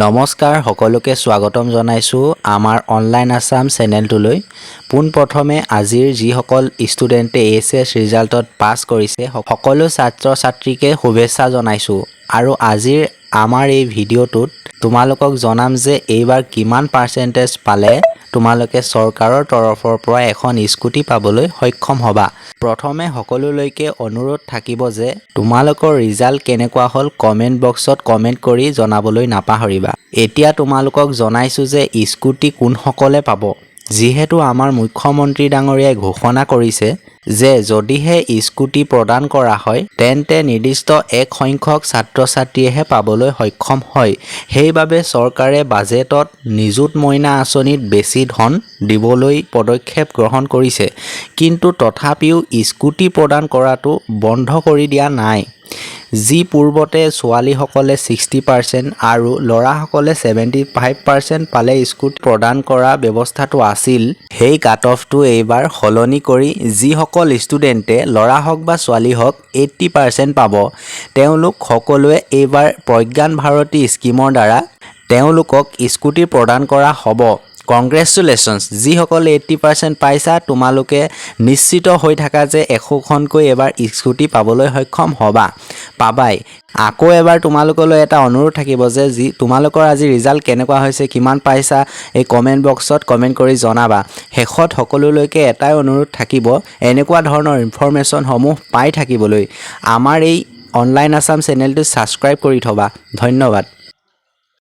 নমস্কাৰ সকলোকে স্বাগতম জনাইছো আমাৰ অনলাইন আসাম চেনেলটোলৈ পোনপ্ৰথমে আজিৰ যিসকল ষ্টুডেণ্টে এএছএছ ৰিজাল্টত পাছ কৰিছে সকলো ছাত্ৰ ছাত্ৰীকে শুভেচ্ছা জনাইছো আৰু আজিৰ আমাৰ এই ভিডিঅ'টোত তোমালোকক জনাম যে এইবাৰ কিমান পাৰ্চেন্টেজ পালে তোমালোকে চৰকাৰৰ তৰফৰ পৰা এখন স্কুটি পাবলৈ সক্ষম হ'বা। প্ৰথমে সকলোলৈকে অনুৰোধ থাকিব যে তোমালোকৰ ৰিজাল্ট কেনেকুৱা হ'ল কমেন্ট বক্সত কমেন্ট কৰি জনাবলৈ নাপাহৰিবা। এতিয়া তোমালোকক জনাইছো যে স্কুটি কোনসকলে পাব। যিহেতু আমাৰ মুখ্যমন্ত্ৰী ডাঙৰীয়াই ঘোষণা কৰিছে যে যদিহে স্কুটি প্ৰদান কৰা হয় তেন্তে নিৰ্দিষ্ট এক সংখ্যক ছাত্ৰ ছাত্ৰীয়েহে পাবলৈ সক্ষম হয়। সেইবাবে চৰকাৰে বাজেটত নিযুত মইনা আঁচনিত বেছি ধন দিবলৈ পদক্ষেপ গ্ৰহণ কৰিছে, কিন্তু তথাপিও স্কুটি প্ৰদান কৰাটো বন্ধ কৰি দিয়া নাই। যি পূৰ্বতে ছোৱালীসকলে 60% আৰু ল'ৰাসকলে 75% পালে স্কুটি প্ৰদান কৰা ব্যৱস্থাটো আছিল, সেই কাট অফটো এইবাৰ সলনি কৰি যিসকল ষ্টুডেণ্টে ল'ৰা হওক বা ছোৱালী হওক 80% পাব তেওঁলোক সকলোৱে এইবাৰ প্ৰজ্ঞান ভাৰতী স্কিমৰ দ্বাৰা তেওঁলোকক স্কুটি প্ৰদান কৰা হ'ব। কংগ্ৰেচুলেশ্যনছ, যিসকলে 80% পাইছা তোমালোকে নিশ্চিত হৈ থাকা যে 100খনকৈ এবাৰ স্কুটি পাবলৈ সক্ষম হ'বা, পাবাই। আকৌ এবাৰ তোমালোকলৈ এটা অনুৰোধ থাকিব যে তোমালোকৰ আজি ৰিজাল্ট কেনেকুৱা হৈছে কিমান পাইছা এই কমেন্ট বক্সত কমেন্ট কৰি জনাবা। শেষত সকলোলৈকে এটাই অনুৰোধ থাকিব এনেকুৱা ধৰণৰ ইনফৰমেশ্যনসমূহ পাই থাকিবলৈ আমাৰ এই অনলাইন আসাম চেনেলটো ছাবস্ক্ৰাইব কৰি থবা। ধন্যবাদ।